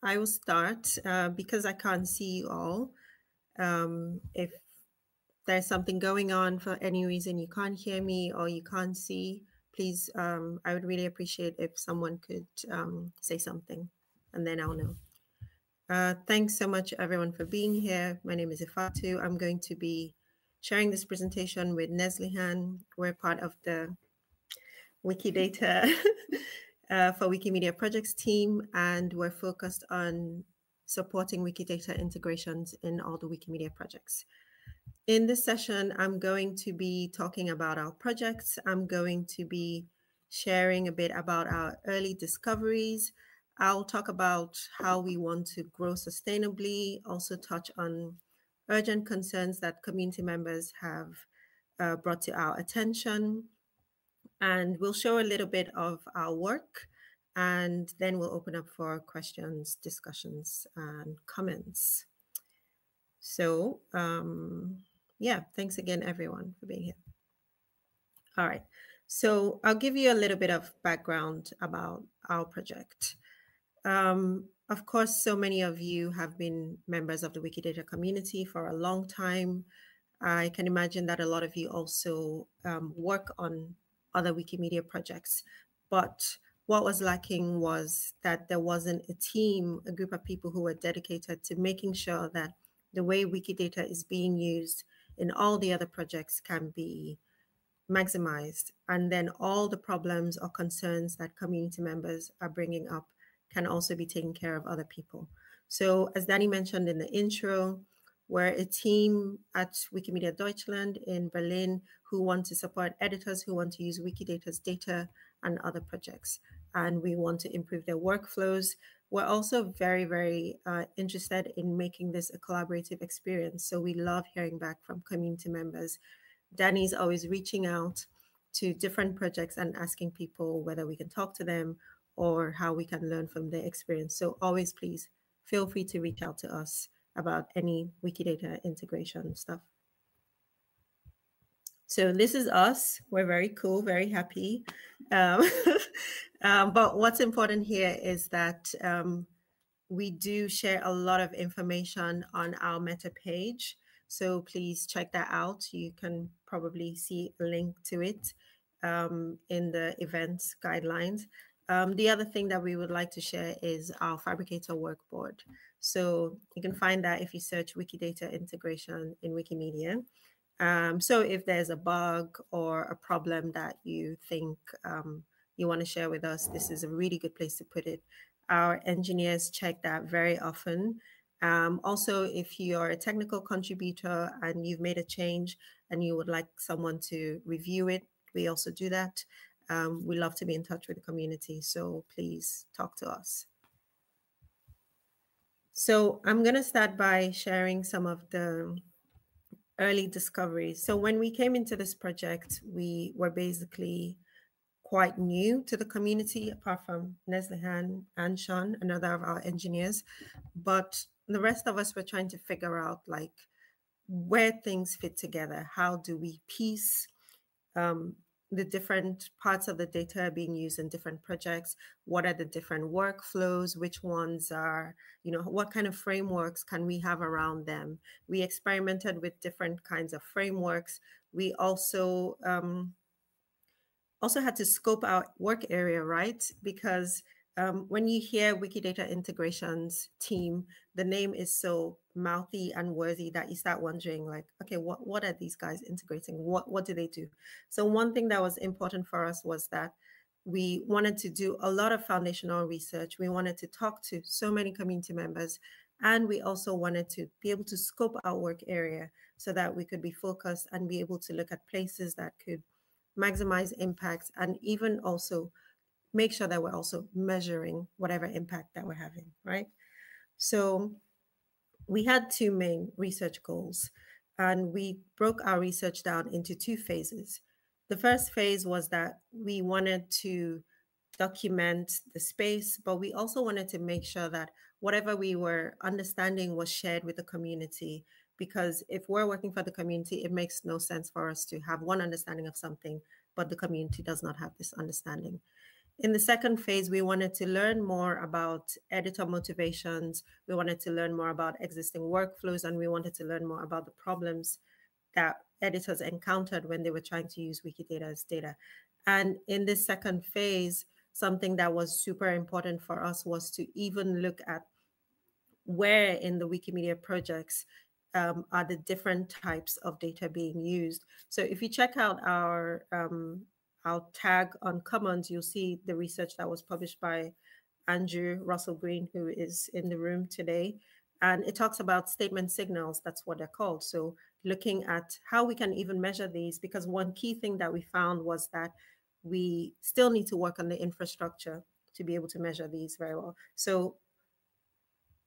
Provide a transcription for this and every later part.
I will start because I can't see you all. If there's something going on for any reason you can't hear me or you can't see, please, I would really appreciate if someone could say something and then I'll know. Thanks so much, everyone, for being here. My name is Ifatu. I'm going to be sharing this presentation with Neslihan. We're part of the Wikidata for Wikimedia projects team, and we're focused on supporting Wikidata integrations in all the Wikimedia projects. In this session, I'm going to be talking about our projects. I'm going to be sharing a bit about our early discoveries. I'll talk about how we want to grow sustainably, also touch on urgent concerns that community members have brought to our attention. And we'll show a little bit of our work, and then we'll open up for questions, discussions, and comments. So, yeah, thanks again, everyone, for being here. All right. So I'll give you a little bit of background about our project. Of course, so many of you have been members of the Wikidata community for a long time. I can imagine that a lot of you also work on other Wikimedia projects. But what was lacking was that there wasn't a team, a group of people who were dedicated to making sure that the way Wikidata is being used in all the other projects can be maximized. And then all the problems or concerns that community members are bringing up can also be taken care of other people. So as Danny mentioned in the intro, we're a team at Wikimedia Deutschland in Berlin who want to support editors who want to use Wikidata's data and other projects. And we want to improve their workflows. We're also very, very interested in making this a collaborative experience. So we love hearing back from community members. Danny's always reaching out to different projects and asking people whether we can talk to them or how we can learn from their experience. So always, please feel free to reach out to us about any Wikidata integration stuff. So this is us. We're very cool, very happy. But what's important here is that we do share a lot of information on our meta page. So please check that out. You can probably see a link to it in the events guidelines. The other thing that we would like to share is our Fabricator workboard. So you can find that if you search Wikidata integration in Wikimedia. So if there's a bug or a problem that you think you want to share with us, this is a really good place to put it. Our engineers check that very often. Also, if you're a technical contributor and you've made a change and you would like someone to review it, we also do that. We love to be in touch with the community, so please talk to us. So I'm going to start by sharing some of the early discoveries. So when we came into this project, we were basically quite new to the community, apart from Neslihan and Sean, another of our engineers. But the rest of us were trying to figure out like where things fit together. How do we piece the different parts of the data being used in different projects? What are the different workflows? Which ones are, what kind of frameworks can we have around them? We experimented with different kinds of frameworks. We also had to scope our work area, right? Because when you hear Wikidata Integrations team, the name is so mouthy and worthy that you start wondering like, okay, what are these guys integrating? What do they do? So one thing that was important for us was that we wanted to do a lot of foundational research. We wanted to talk to so many community members, and we also wanted to be able to scope our work area so that we could be focused and be able to look at places that could maximize impact and even also make sure that we're also measuring whatever impact that we're having, right? So we had two main research goals, and we broke our research down into two phases. The first phase was that we wanted to document the space, but we also wanted to make sure that whatever we were understanding was shared with the community. Because if we're working for the community, it makes no sense for us to have one understanding of something, but the community does not have this understanding. In the second phase, we wanted to learn more about editor motivations. We wanted to learn more about existing workflows, and we wanted to learn more about the problems that editors encountered when they were trying to use Wikidata's data. And in this second phase, something that was super important for us was to even look at where in the Wikimedia projects are the different types of data being used. So if you check out our tag on Commons, you'll see the research that was published by Andrew Russell Green, who is in the room today. And it talks about statement signals, that's what they're called. So looking at how we can even measure these, because one key thing that we found was that we still need to work on the infrastructure to be able to measure these very well. So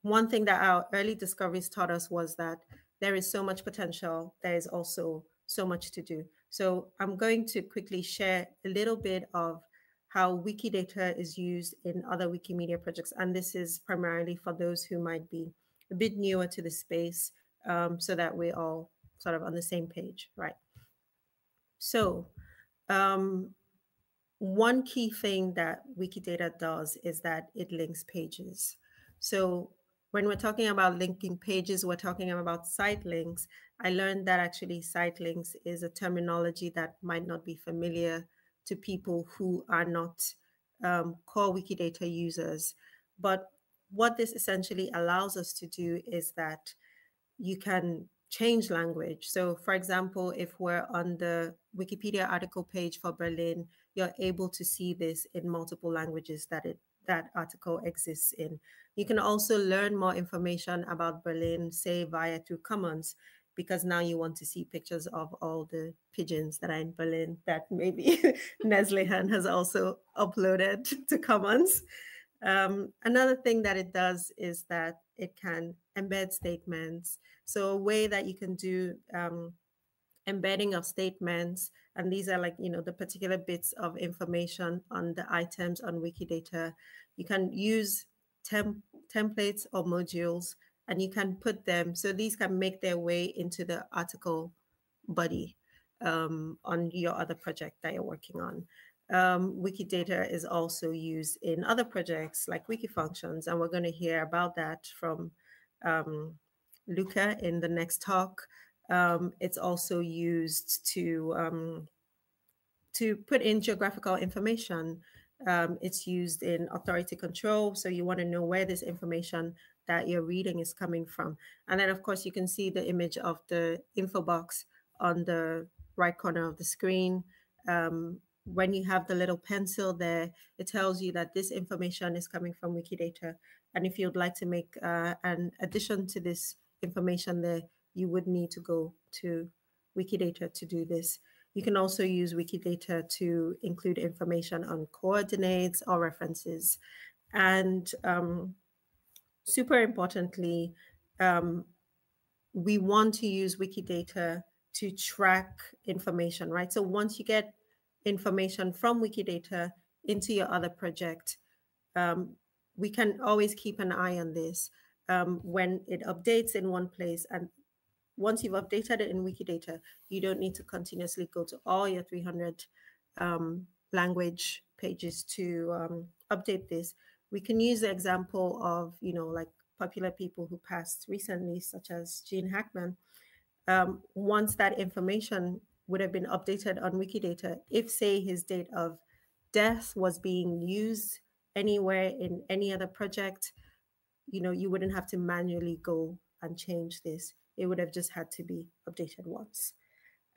one thing that our early discoveries taught us was that there is so much potential, there is also so much to do. So I'm going to quickly share a little bit of how Wikidata is used in other Wikimedia projects. And this is primarily for those who might be a bit newer to the space, so that we're all sort of on the same page, right? So um, one key thing that Wikidata does is that it links pages. So when we're talking about linking pages, we're talking about site links. I learned that actually site links is a terminology that might not be familiar to people who are not core Wikidata users. But what this essentially allows us to do is that you can change language. So, for example, if we're on the Wikipedia article page for Berlin, you're able to see this in multiple languages that article exists in. You can also learn more information about Berlin, say via through Commons, because now you want to see pictures of all the pigeons that are in Berlin that maybe Neslihan has also uploaded to Commons. Another thing that it does is that it can embed statements. So a way that you can do embedding of statements, and these are like, the particular bits of information on the items on Wikidata. You can use templates or modules, and you can put them, so these can make their way into the article body on your other project that you're working on. Wikidata is also used in other projects like Wikifunctions, and we're going to hear about that from um, Luca in the next talk. It's also used to put in geographical information. It's used in authority control. So you want to know where this information that you're reading is coming from. And then, of course, you can see the image of the info box on the right corner of the screen. When you have the little pencil there, it tells you that this information is coming from Wikidata. And if you'd like to make an addition to this information there, you would need to go to Wikidata to do this. You can also use Wikidata to include information on coordinates or references. And super importantly, we want to use Wikidata to track information, right? So once you get information from Wikidata into your other project, we can always keep an eye on this. When it updates in one place, and once you've updated it in Wikidata, you don't need to continuously go to all your 300 language pages to update this. We can use the example of, like popular people who passed recently, such as Gene Hackman. Once that information would have been updated on Wikidata, if, say, his date of death was being used anywhere in any other project, you wouldn't have to manually go and change this. It would have just had to be updated once.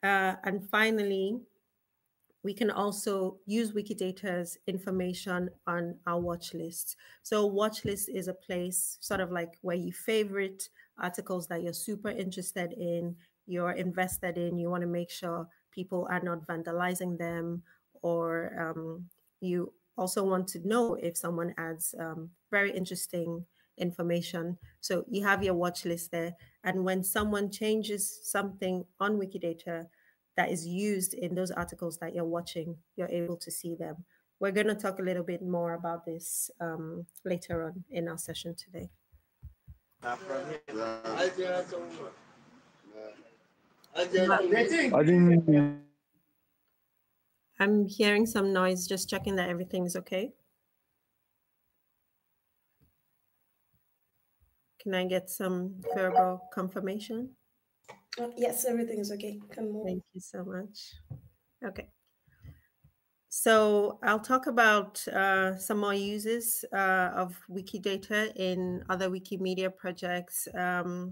And finally, we can also use Wikidata's information on our watch lists. So watch list is a place sort of like where you favorite articles that you're super interested in, you're invested in, you want to make sure people are not vandalizing them, or you also want to know if someone adds very interesting information. So you have your watch list there. And when someone changes something on Wikidata that is used in those articles that you're watching, you're able to see them. We're going to talk a little bit more about this later on in our session today. I didn't. I'm hearing some noise, just checking that everything's okay. Can I get some verbal confirmation? Yes, everything is okay. Can move. Thank you so much. Okay. So I'll talk about some more uses of Wikidata in other Wikimedia projects. A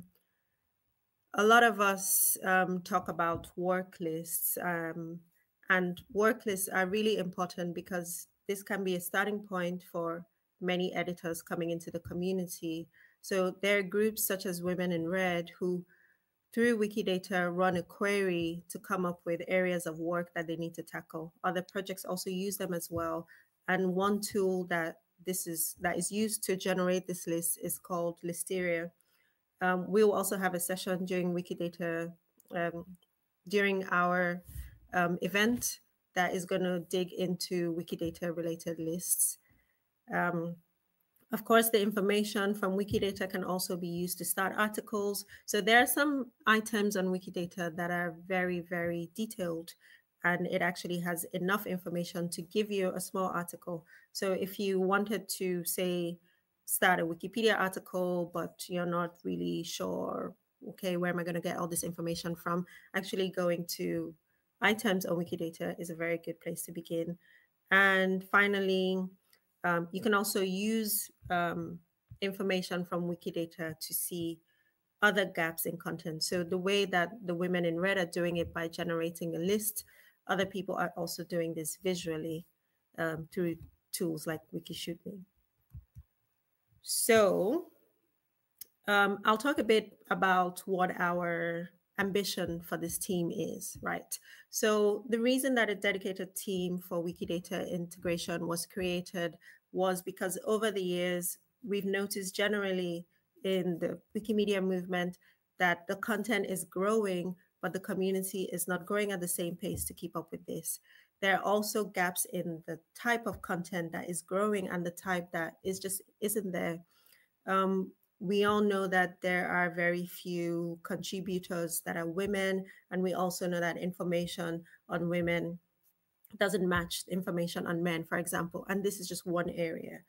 lot of us talk about work lists, and work lists are really important because this can be a starting point for many editors coming into the community. So there are groups such as Women in Red who, through Wikidata, run a query to come up with areas of work that they need to tackle. Other projects also use them as well. And one tool that is used to generate this list is called Listeria. We'll also have a session during Wikidata, during our event, that is going to dig into Wikidata related lists. Of course, the information from Wikidata can also be used to start articles. So there are some items on Wikidata that are very, very detailed, and it actually has enough information to give you a small article. So if you wanted to, say, start a Wikipedia article, but you're not really sure, okay, where am I going to get all this information from? Actually, going to items on Wikidata is a very good place to begin. And finally, you can also use information from Wikidata to see other gaps in content. So the way that the Women in Red are doing it by generating a list, other people are also doing this visually through tools like Wikishootme. So I'll talk a bit about what our ambition for this team is, right? So the reason that a dedicated team for Wikidata integration was created was because over the years, we've noticed generally in the Wikimedia movement that the content is growing, but the community is not growing at the same pace to keep up with this. There are also gaps in the type of content that is growing and the type that is just isn't there. We all know that there are very few contributors that are women, and we also know that information on women doesn't match information on men, for example. And this is just one area.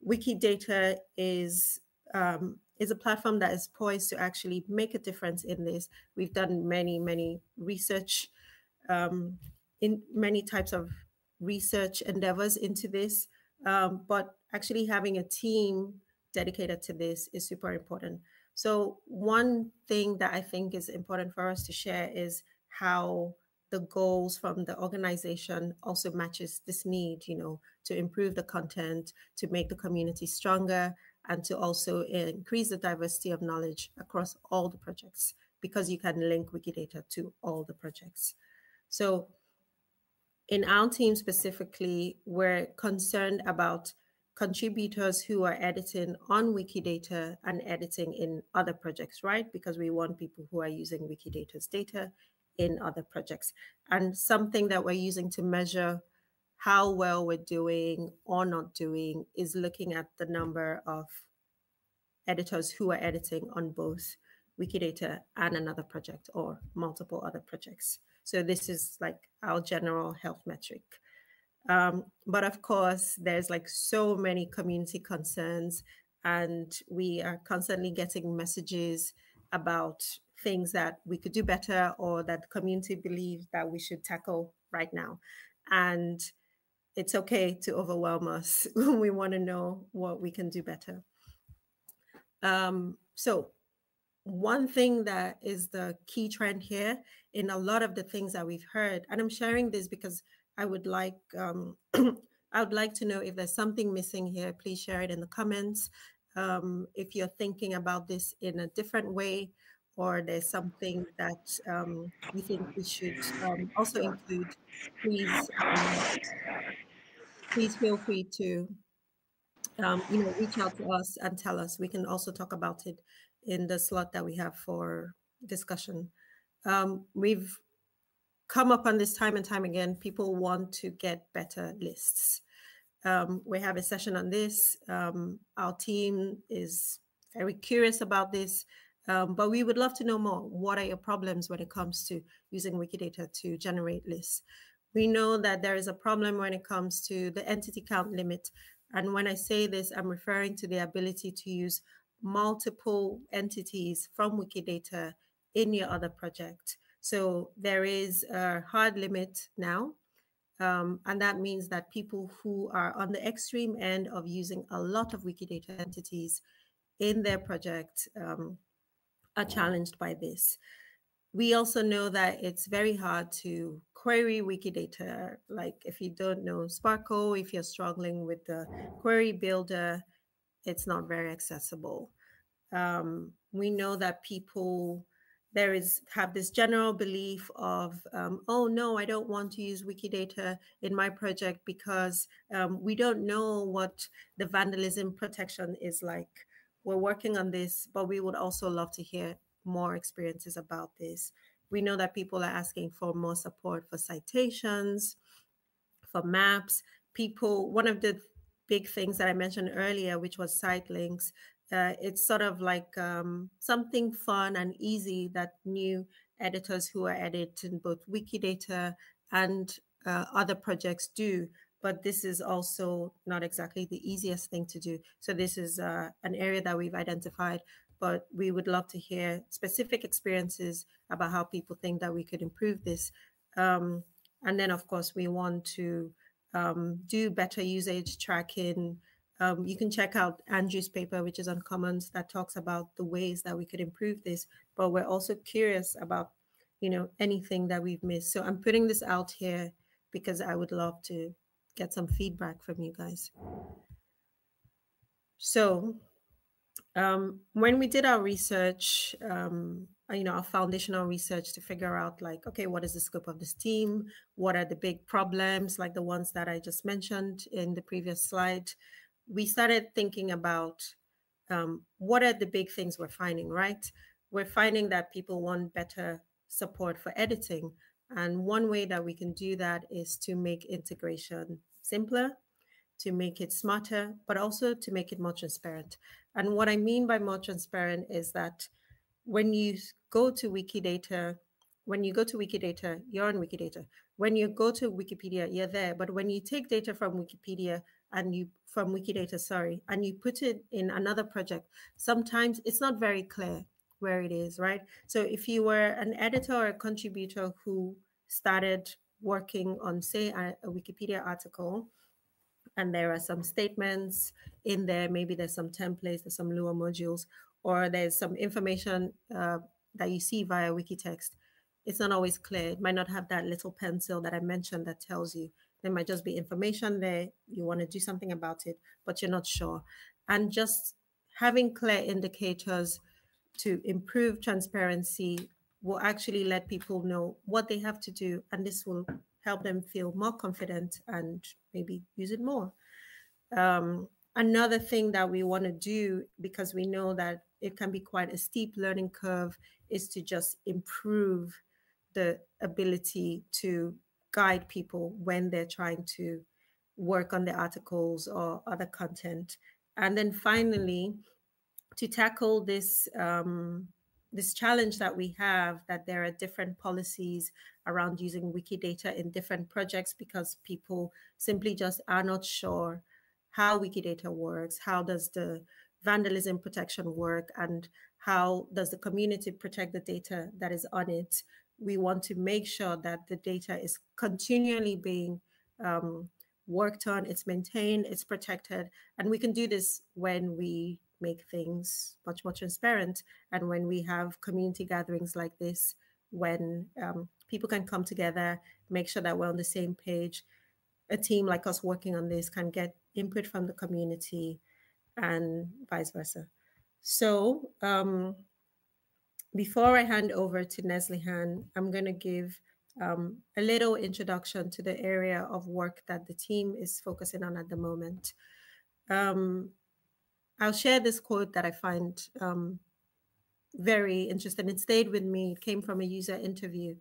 Wikidata is a platform that is poised to actually make a difference in this. We've done many research in many types of research endeavors into this, but actually having a team dedicated to this is super important. So one thing that I think is important for us to share is how the goals from the organization also matches this need, to improve the content, to make the community stronger, and to also increase the diversity of knowledge across all the projects, because you can link Wikidata to all the projects. So in our team specifically, we're concerned about contributors who are editing on Wikidata and editing in other projects, right? Because we want people who are using Wikidata's data in other projects. And something that we're using to measure how well we're doing or not doing is looking at the number of editors who are editing on both Wikidata and another project or multiple other projects. So this is like our general health metric. But of course, there's like so many community concerns, and we are constantly getting messages about things that we could do better or that the community believes that we should tackle right now. And it's okay to overwhelm us when we want to know what we can do better. So one thing that is the key trend here in a lot of the things that we've heard, and I'm sharing this because I would like I would like to know if there's something missing here. Please share it in the comments. If you're thinking about this in a different way, or there's something that you think we should also include, please please feel free to reach out to us and tell us. We can also talk about it in the slot that we have for discussion. We've come up on this time and time again. People want to get better lists. We have a session on this. Our team is very curious about this, but we would love to know more. What are your problems when it comes to using Wikidata to generate lists? We know that there is a problem when it comes to the entity count limit. And when I say this, I'm referring to the ability to use multiple entities from Wikidata in your other project. So there is a hard limit now. And that means that people who are on the extreme end of using a lot of Wikidata entities in their project are challenged by this. We also know that it's very hard to query Wikidata. Like if you don't know Sparkle, if you're struggling with the query builder, it's not very accessible. We know that people have this general belief of, oh no, I don't want to use Wikidata in my project because we don't know what the vandalism protection is like. We're working on this, but we would also love to hear more experiences about this. We know that people are asking for more support for citations, for maps. People, one of the big things that I mentioned earlier, which was site links, it's sort of like something fun and easy that new editors who are editing both Wikidata and other projects do. But this is also not exactly the easiest thing to do. So this is an area that we've identified, but we would love to hear specific experiences about how people think that we could improve this. And then, of course, we want to do better usage tracking. You can check out Andrew's paper, which is on Commons, that talks about the ways that we could improve this. But we're also curious about, anything that we've missed. So I'm putting this out here because I would love to get some feedback from you guys. So when we did our research, our foundational research to figure out like, okay, what is the scope of this team? What are the big problems, like the ones that I just mentioned in the previous slide? We started thinking about what are the big things we're finding, right? We're finding that people want better support for editing. And one way that we can do that is to make integration simpler, to make it smarter, but also to make it more transparent. And what I mean by more transparent is that when you go to Wikidata, you're on Wikidata. When you go to Wikipedia, you're there. But when you take data from Wikipedia from Wikidata, and you put it in another project, sometimes it's not very clear where it is, right? So if you were an editor or a contributor who started working on, say, a Wikipedia article, and there are some statements in there. Maybe there's some templates, there's some Lua modules, or there's some information that you see via Wikitext. It's not always clear. It might not have that little pencil that I mentioned that tells you. There might just be information there. You want to do something about it, but you're not sure. And just having clear indicators to improve transparency will actually let people know what they have to do, and this will help them feel more confident and maybe use it more. Another thing that we want to do, because we know that it can be quite a steep learning curve, is to just improve the ability to guide people when they're trying to work on the articles or other content. And then finally, to tackle this challenge that we have, that there are different policies around using Wikidata in different projects because people simply just are not sure how Wikidata works, how does the vandalism protection work, and how does the community protect the data that is on it. We want to make sure that the data is continually being worked on, it's maintained, it's protected, and we can do this when we make things much more transparent and when we have community gatherings like this, when people can come together, make sure that we're on the same page. A team like us working on this can get input from the community and vice versa. So before I hand over to Neslihan, I'm going to give a little introduction to the area of work that the team is focusing on at the moment. I'll share this quote that I find very interesting. It stayed with me. It came from a user interview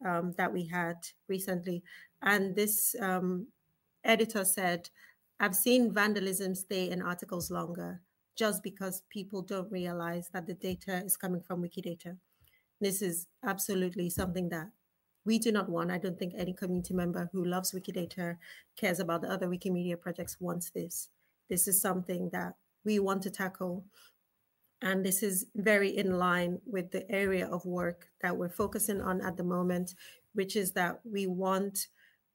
that we had recently. And this editor said, I've seen vandalism stay in articles longer just because people don't realize that the data is coming from Wikidata. This is absolutely something that we do not want, I don't think any community member who loves Wikidata, cares about the other Wikimedia projects, wants this. This is something that we want to tackle. And this is very in line with the area of work that we're focusing on at the moment, which is that we want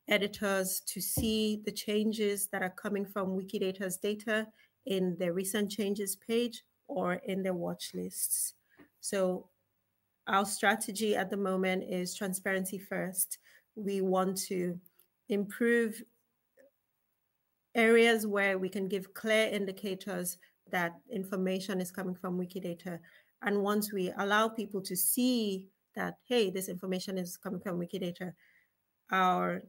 editors to see the changes that are coming from Wikidata's data in their recent changes page or in their watch lists. So our strategy at the moment is transparency first. We want to improve areas where we can give clear indicators that information is coming from Wikidata. And once we allow people to see that, hey, this information is coming from Wikidata, our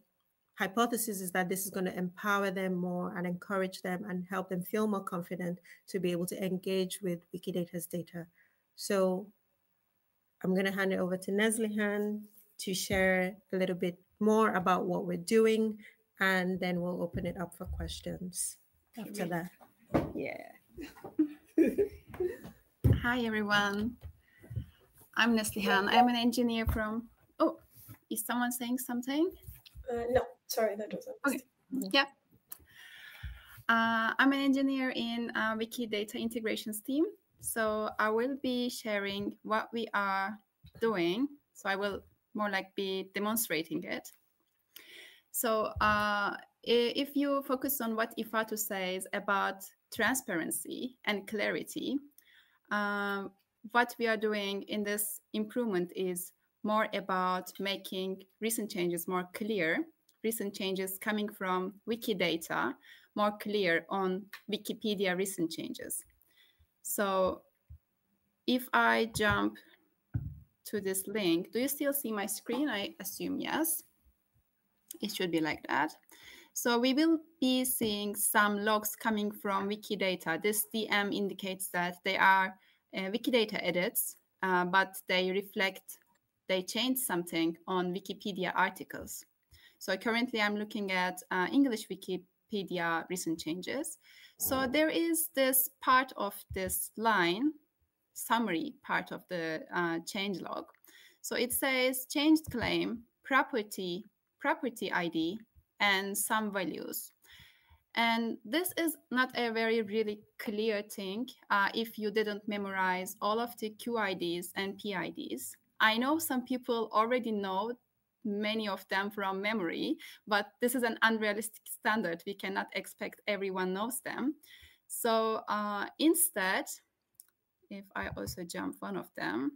hypothesis is that this is going to empower them more and encourage them and help them feel more confident to be able to engage with Wikidata's data. So I'm going to hand it over to Neslihan to share a little bit more about what we're doing, and then we'll open it up for questions after that. Yeah. Hi, everyone. I'm Neslihan. I'm an engineer from... Oh, is someone saying something? No, sorry, that was a mistake. Okay. Yeah. I'm an engineer in Wikidata Integrations team. So I will be sharing what we are doing. So I will more like be demonstrating it. So if you focus on what Ifatu says about transparency and clarity, what we are doing in this improvement is more about making recent changes more clear, recent changes coming from Wikidata more clear on Wikipedia recent changes. So if I jump to this link, do you still see my screen? I assume yes. It should be like that. So we will be seeing some logs coming from Wikidata. This DM indicates that they are Wikidata edits, but they change something on Wikipedia articles. So currently I'm looking at English Wikipedia recent changes. So there is this part of this line, summary part of the change log. So it says changed claim, property ID, and some values. And this is not a very really clear thing if you didn't memorize all of the QIDs and PIDs. I know some people already know many of them from memory, but this is an unrealistic standard. We cannot expect everyone knows them. So instead, if I also jump one of them,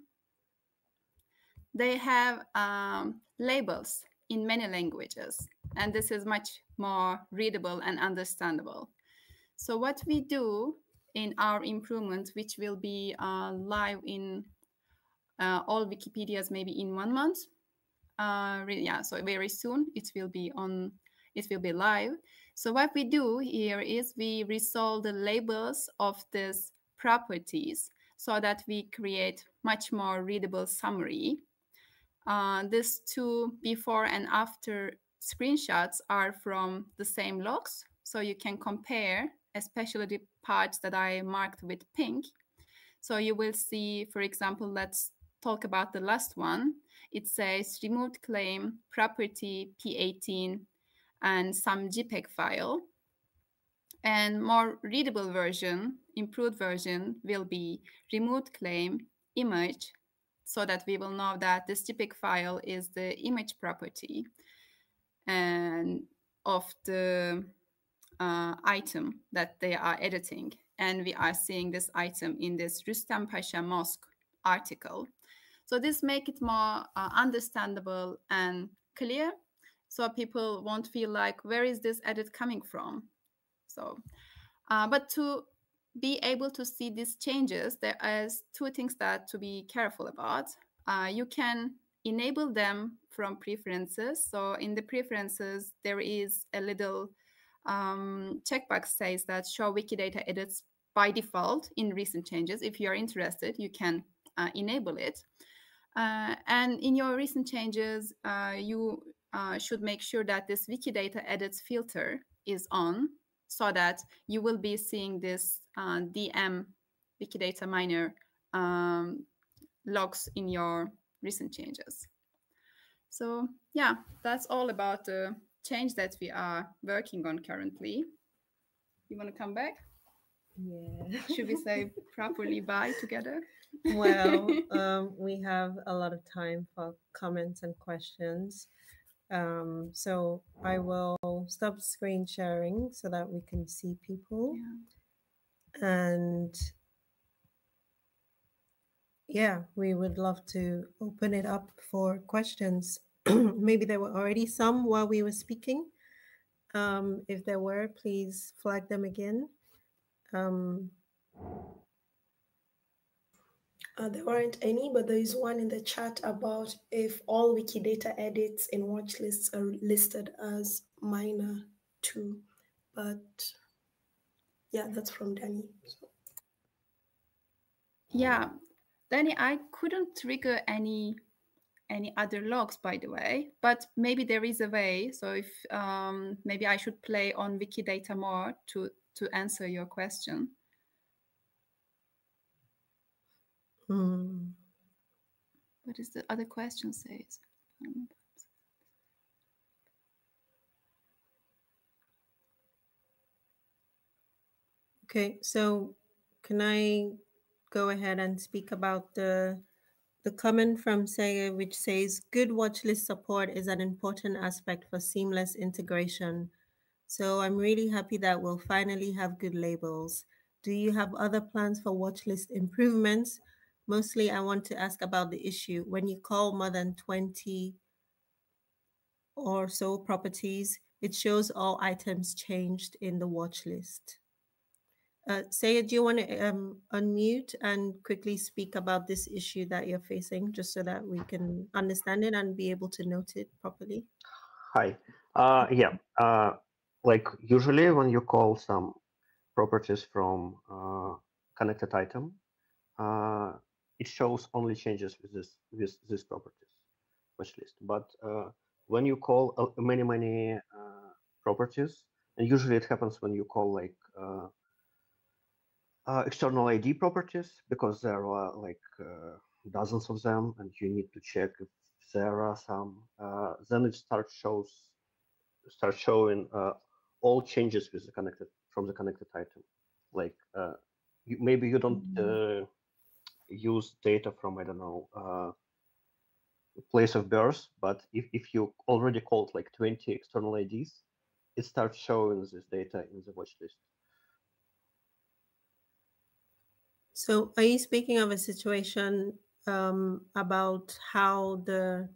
they have labels in many languages, and this is much more readable and understandable. So what we do in our improvement, which will be live in all Wikipedias maybe in 1 month, yeah, so very soon it will be live. So what we do here is we resolve the labels of these properties so that we create much more readable summary. These two before and after screenshots are from the same logs, so you can compare, especially the parts that I marked with pink. So you will see, for example, let's talk about the last one. It says removed claim, property P18, and some JPEG file. And more readable version, improved version, will be removed claim, image, so that we will know that this JPEG file is the image property and of the item that they are editing. And we are seeing this item in this Rustam Pasha Mosque article. So this makes it more understandable and clear, so people won't feel like, where is this edit coming from? So, but to be able to see these changes, there is two things that to be careful about. You can enable them from preferences. So in the preferences, there is a little checkbox says that show Wikidata edits by default in recent changes. If you're interested, you can enable it. And in your recent changes, you should make sure that this Wikidata edits filter is on, so that you will be seeing this DM Wikidata miner logs in your recent changes. So yeah, that's all about the change that we are working on currently. You want to come back? Yeah. Should we say properly bye together? Well, we have a lot of time for comments and questions. So I will stop screen sharing so that we can see people. Yeah. And yeah, we would love to open it up for questions. Maybe there were already some while we were speaking. If there were, please flag them again. There weren't any, but there is one in the chat about if all Wikidata edits in watch lists are listed as minor too. But yeah, that's from Danny. So. Yeah, Danny, I couldn't trigger any other logs, by the way, but maybe there is a way. So if maybe I should play on Wikidata more to answer your question. What is the other question says? Okay, so can I go ahead and speak about the comment from Sega, which says good watchlist support is an important aspect for seamless integration. So I'm really happy that we'll finally have good labels. Do you have other plans for watchlist improvements? Mostly, I want to ask about the issue when you call more than 20 or so properties, it shows all items changed in the watch list. Sayed, do you want to unmute and quickly speak about this issue that you're facing, just so that we can understand it and be able to note it properly? Hi. Yeah. Like usually when you call some properties from connected item, it shows only changes with this properties watch list. But when you call many properties, and usually it happens when you call like external ID properties, because there are like dozens of them, and you need to check if there are some. Then it starts showing all changes with the connected from the connected item. Like maybe you don't use data from, I don't know, place of birth, but if you already called like 20 external IDs, it starts showing this data in the watch list. So are you speaking of a situation about how the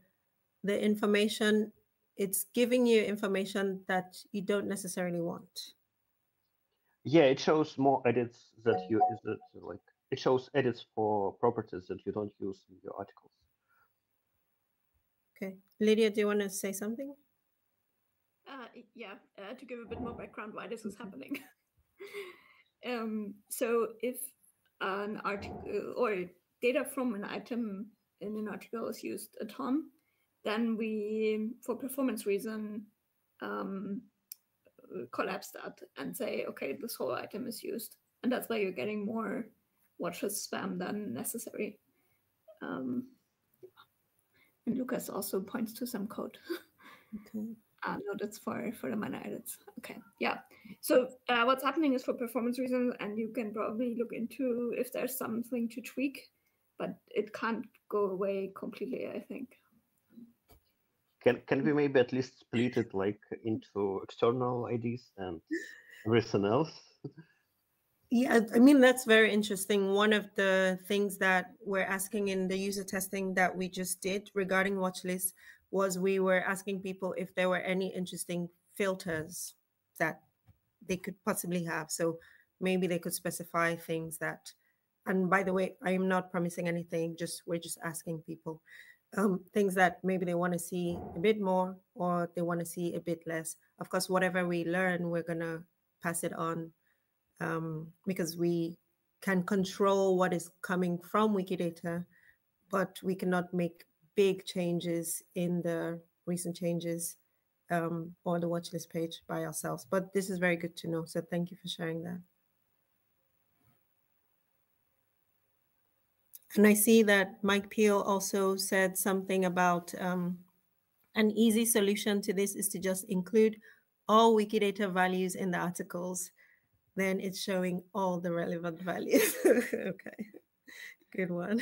information, it's giving you information that you don't necessarily want? Yeah, it shows more edits that like it shows edits for properties that you don't use in your articles. Okay, Lydia, do you want to say something? Yeah, to give a bit more background why this is happening. So if an article or data from an item in an article is used a ton, then we, for performance reason, collapse that and say, okay, this whole item is used. And that's why you're getting more watches spam than necessary. And Lucas also points to some code. Okay. No, that's for the minor edits. Okay, yeah. So what's happening is for performance reasons, and you can probably look into if there's something to tweak, but it can't go away completely, I think. Can we maybe at least split it like into external IDs and everything else? Yeah, I mean, that's very interesting. One of the things that we're asking in the user testing that we just did regarding watch lists was we were asking people if there were any interesting filters that they could possibly have. So maybe they could specify things that, and by the way, I am not promising anything, we're just asking people things that maybe they want to see a bit more or they want to see a bit less. Of course, whatever we learn, we're going to pass it on. Because we can control what is coming from Wikidata, but we cannot make big changes in the recent changes or the watchlist page by ourselves. But this is very good to know. So thank you for sharing that. And I see that Mike Peel also said something about An easy solution to this is to just include all Wikidata values in the articles. Then it's showing all the relevant values. Okay, good one.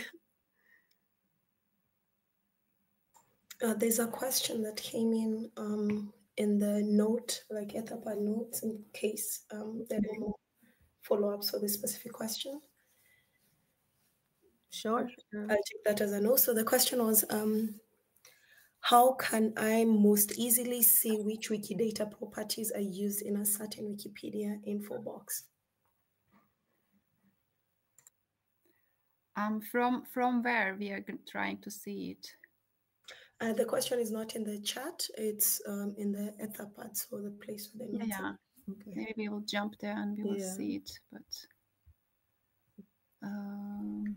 There's a question that came in the note, like Etherpad notes, in case there are more follow-ups for this specific question. Sure. I'll take that as a no. So the question was, how can I most easily see which Wikidata properties are used in a certain Wikipedia info box? From where we are trying to see it? The question is not in the chat, it's in the Etherpad, so the place where the notes Yeah. Okay. Maybe we will jump there and we will see it, but maybe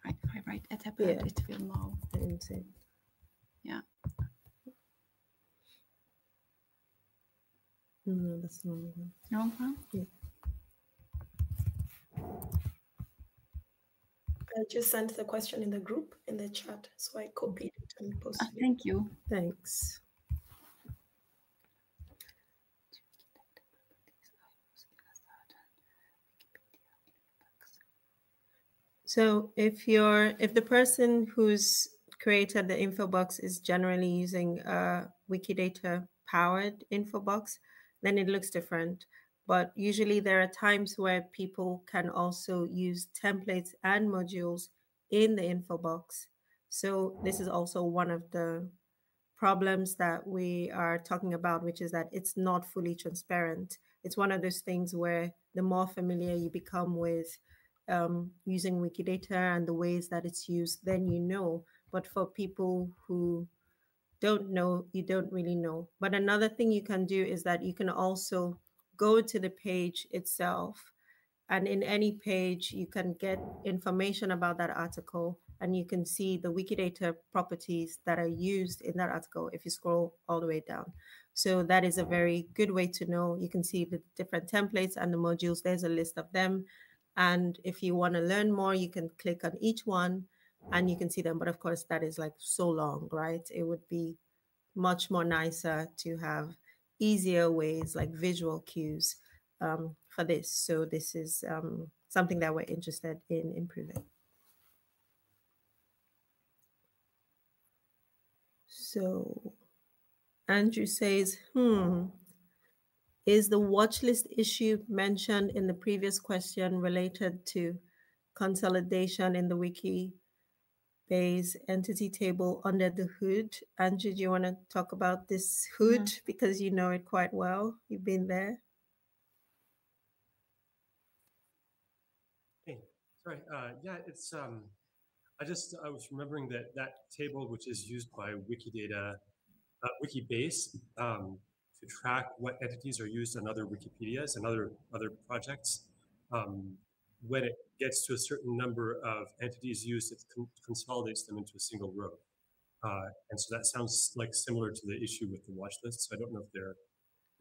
if I write Etherpad, it will know. Yeah. No, that's the wrong one. Wrong one? Yeah. I just sent the question in the group, in the chat, so I copied it and posted it. Thank you. Thanks. So if the person who's created the info box is generally using a Wikidata powered info box, then it looks different. But usually there are times where people can also use templates and modules in the info box. So this is also one of the problems that we are talking about, which is that it's not fully transparent. It's one of those things where the more familiar you become with using Wikidata and the ways that it's used, then you know. But for people who don't know, you don't really know. But another thing you can do is that you can also go to the page itself, and in any page, you can get information about that article, and you can see the Wikidata properties that are used in that article if you scroll all the way down. So that is a very good way to know. You can see the different templates and the modules. There's a list of them. And if you want to learn more, you can click on each one and you can see them. But of course, that is like so long, right? It would be much more nicer to have easier ways like visual cues for this. So this is something that we're interested in improving. So Andrew says, is the watch list issue mentioned in the previous question related to consolidation in the Wikibase entity table under the hood? Andrew, do you want to talk about this hood because you know it quite well? You've been there. Hey, sorry. Yeah, it's I was remembering that table, which is used by Wikidata, Wikibase, to track what entities are used in other Wikipedias and other projects. When it gets to a certain number of entities used, it consolidates them into a single row. And so that sounds like similar to the issue with the watch list. So I don't know if they're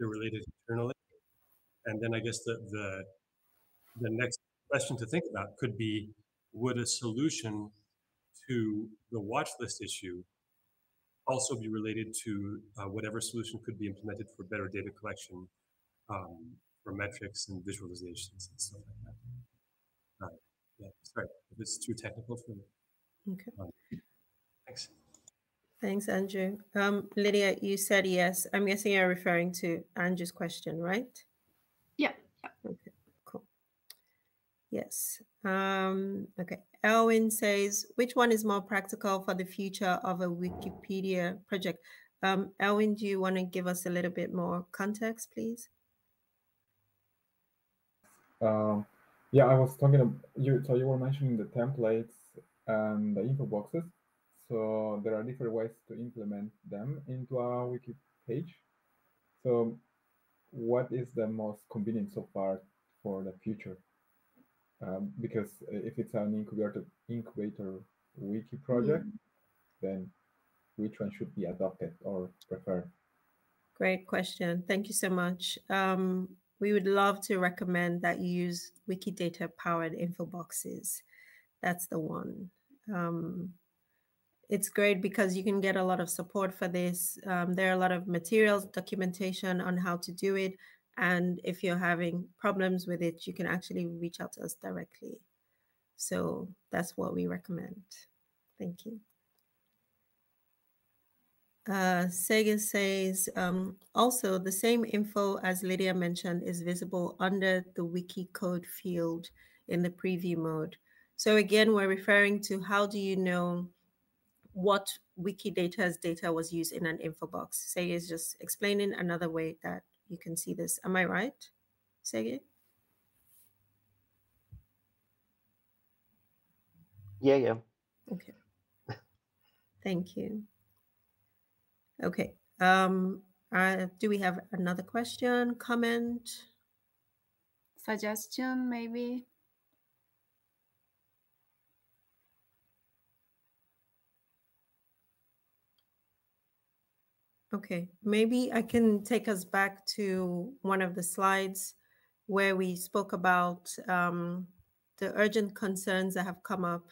related internally. And then I guess the next question to think about could be, would a solution to the watch list issue also be related to whatever solution could be implemented for better data collection, for metrics and visualizations and stuff like that? Yeah, sorry if it's too technical for me. Okay. Thanks. Thanks, Andrew. Lydia, you said yes. I'm guessing you're referring to Andrew's question, right? Yeah. Okay, cool. Yes. Okay. Elwin says, which one is more practical for the future of a Wikipedia project? Elwin, do you want to give us a little bit more context, please? Yeah, I was talking about you. So you were mentioning the templates and the info boxes. So there are different ways to implement them into a wiki page. So what is the most convenient so far for the future? Because if it's an incubator wiki project, then which one should be adopted or preferred? Great question. Thank you so much. We would love to recommend that you use Wikidata powered info boxes. That's the one. it's great because you can get a lot of support for this. There are a lot of materials, documentation on how to do it. And if you're having problems with it, you can actually reach out to us directly. So that's what we recommend. Thank you. Sega says, also the same info as Lydia mentioned is visible under the wiki code field in the preview mode. So again, we're referring to how do you know what Wikidata's data was used in an info box. Sege is just explaining another way that you can see this. Am I right, Sege? Yeah. Okay. Thank you. Okay. Do we have another question, comment? Suggestion, maybe? Okay, maybe I can take us back to one of the slides where we spoke about the urgent concerns that have come up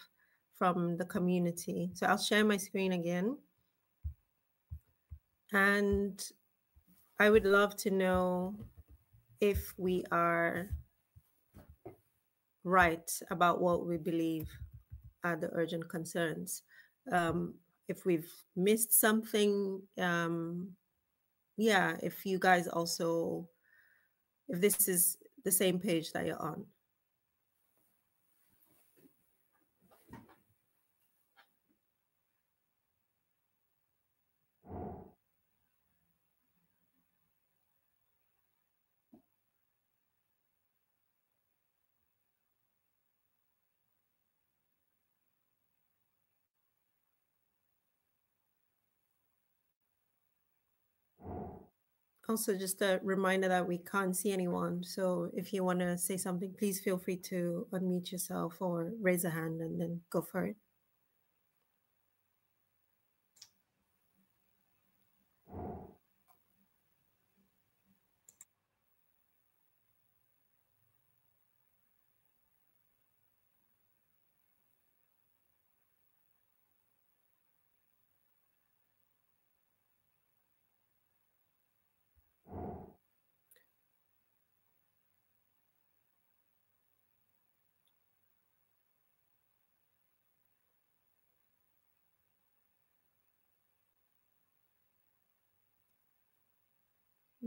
from the community. So I'll share my screen again. And I would love to know if we are right about what we believe are the urgent concerns. If we've missed something, yeah, if you guys also, if this is the same page that you're on. Also, just a reminder that we can't see anyone. So if you want to say something, please feel free to unmute yourself or raise a hand and then go for it.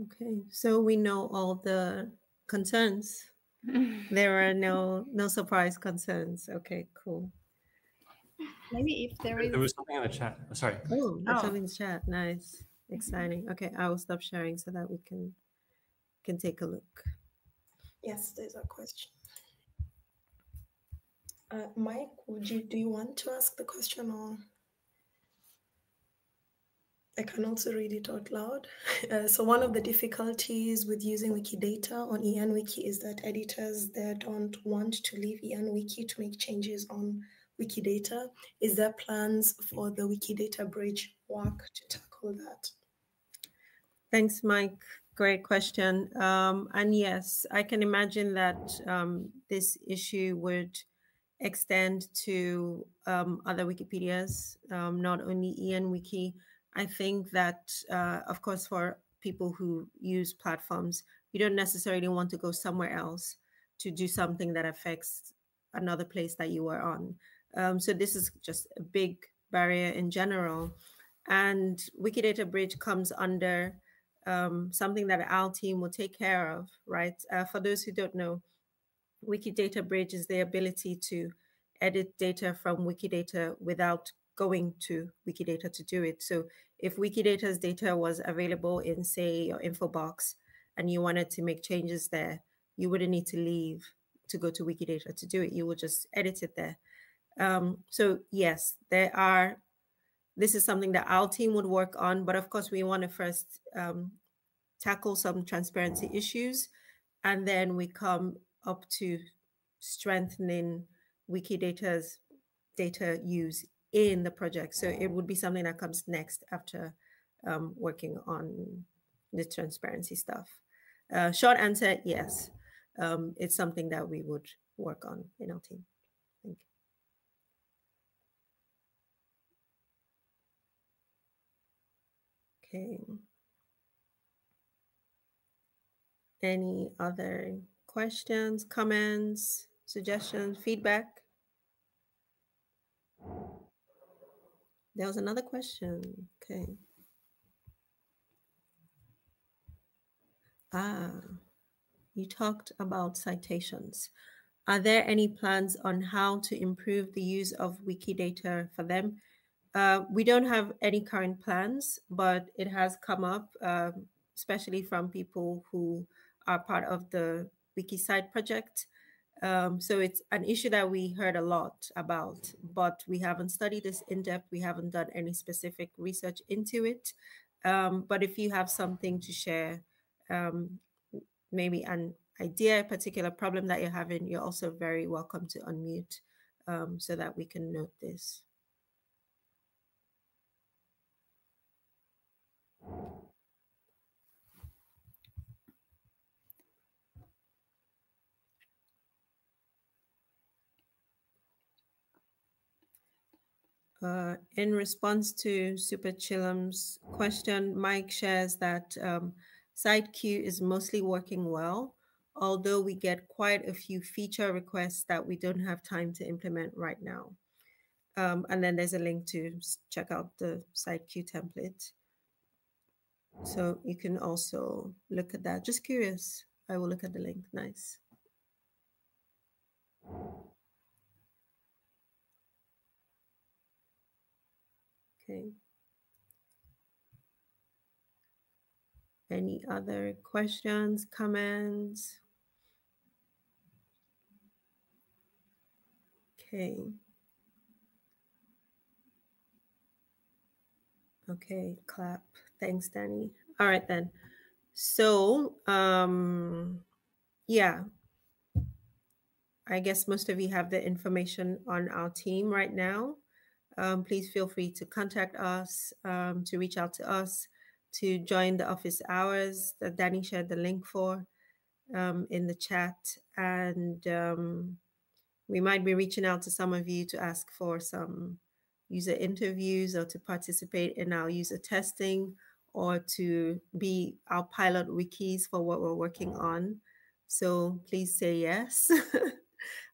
Okay, so we know all the concerns. There are no surprise concerns. Okay, cool. Maybe if there There was something in the chat. Oh, sorry. Oh, there's something in the chat. Nice, exciting. Okay, I will stop sharing so that we can take a look. Yes, there's a question. Mike, do you want to ask the question, or I can also read it out loud? So one of the difficulties with using Wikidata on ENWiki is that editors there don't want to leave ENWiki to make changes on Wikidata. Is there plans for the Wikidata bridge work to tackle that? Thanks, Mike. Great question. And yes, I can imagine that this issue would extend to other Wikipedias, not only ENWiki. I think that, of course, for people who use platforms, you don't necessarily want to go somewhere else to do something that affects another place that you are on. So this is just a big barrier in general. And Wikidata Bridge comes under something that our team will take care of, right? For those who don't know, Wikidata Bridge is the ability to edit data from Wikidata without going to Wikidata to do it. So if Wikidata's data was available in, say, your info box, and you wanted to make changes there, you wouldn't need to leave to go to Wikidata to do it. You would just edit it there. So yes, this is something that our team would work on, but of course we want to first tackle some transparency issues, and then we come up to strengthening Wikidata's data use in the project. So it would be something that comes next after working on the transparency stuff. Short answer, yes. It's something that we would work on in our team. Thank you. Okay. Any other questions, comments, suggestions, feedback? There was another question. Okay. You talked about citations. Are there any plans on how to improve the use of Wikidata for them? We don't have any current plans, but it has come up, especially from people who are part of the WikiSite project. So it's an issue that we heard a lot about, but we haven't studied this in depth. We haven't done any specific research into it. But if you have something to share, um, maybe an idea, a particular problem that you're having, you're also very welcome to unmute so that we can note this. In response to Super Chillam's question, Mike shares that SiteQ is mostly working well, although we get quite a few feature requests that we don't have time to implement right now. And then there's a link to check out the SiteQ template. So you can also look at that. Just curious. I will look at the link. Nice. Okay. Any other questions, comments? Okay. Okay, clap. Thanks, Danny. All right then. So, yeah, I guess most of you have the information on our team right now. Please feel free to contact us, to reach out to us, to join the office hours that Danny shared the link for in the chat. And we might be reaching out to some of you to ask for some user interviews or to participate in our user testing or to be our pilot wikis for what we're working on. So please say yes.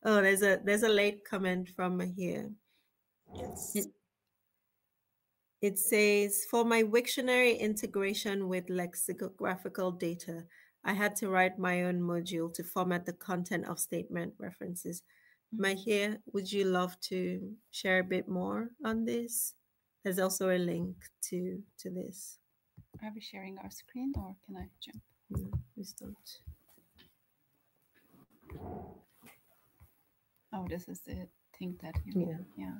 Oh, there's a late comment from here. Yes. It says, for my Wiktionary integration with lexicographical data, I had to write my own module to format the content of statement references. Mahir, would you love to share a bit more on this? There's also a link to this. Are we sharing our screen or can I jump? No, please don't. Oh, this is the thing that you Yeah. Yeah.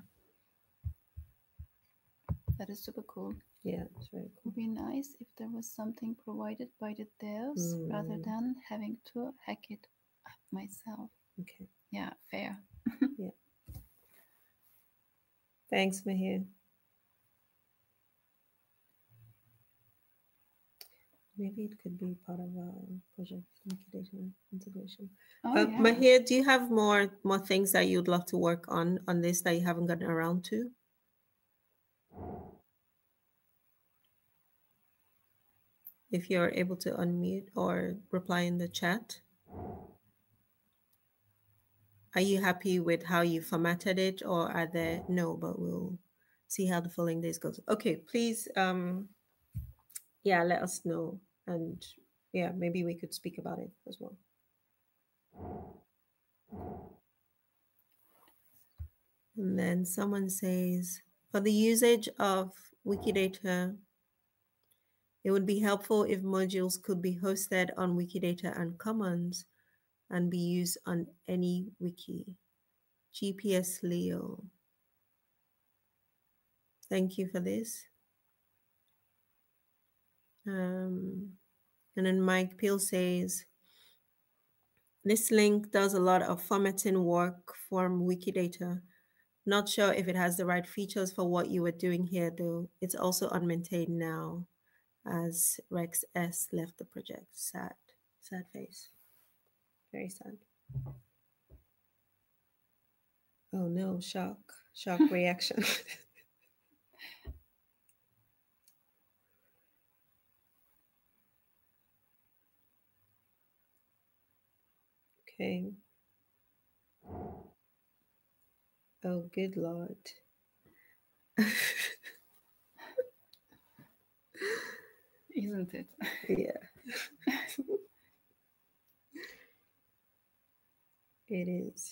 That is super cool. Yeah, it's very cool. It would be nice if there was something provided by the devs rather than having to hack it up myself. Okay. Yeah, fair. Yeah. Thanks, Mahir. Maybe it could be part of our project Wikidata integration. Oh, yeah. Mahir, do you have more things that you'd love to work on this that you haven't gotten around to? If you're able to unmute or reply in the chat. Are you happy with how you formatted it, or are there no, but we'll see how the following days goes. Okay, please yeah, let us know, and yeah, maybe we could speak about it as well. And then someone says, for the usage of Wikidata, it would be helpful if modules could be hosted on Wikidata and Commons and be used on any wiki. GPS Leo. Thank you for this. And then Mike Peel says, this link does a lot of formatting work from Wikidata. Not sure if it has the right features for what you were doing here, though. It's also unmaintained now as Rex S left the project. Sad, sad face. Very sad. Oh no, shock reaction. Okay. Oh, good Lord. Isn't it? Yeah. It is.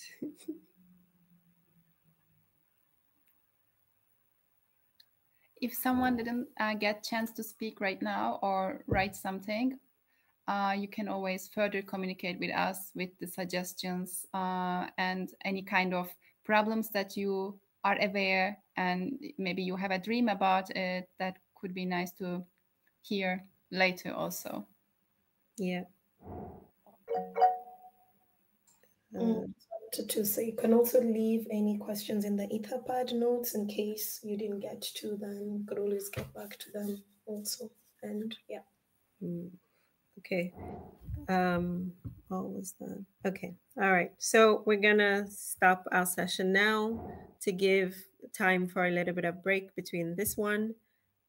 If someone didn't get chance to speak right now or write something, you can always further communicate with us with the suggestions and any kind of problems that you are aware, and maybe you have a dream about it that could be nice to hear later also. Yeah. To say, you can also leave any questions in the Etherpad notes in case you didn't get to them. You could always get back to them also. And yeah. Okay. What was that? Okay. All right. So we're gonna stop our session now to give time for a little bit of break between this one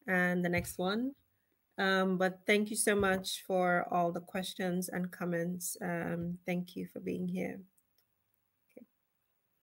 and the next one. But thank you so much for all the questions and comments. Thank you for being here.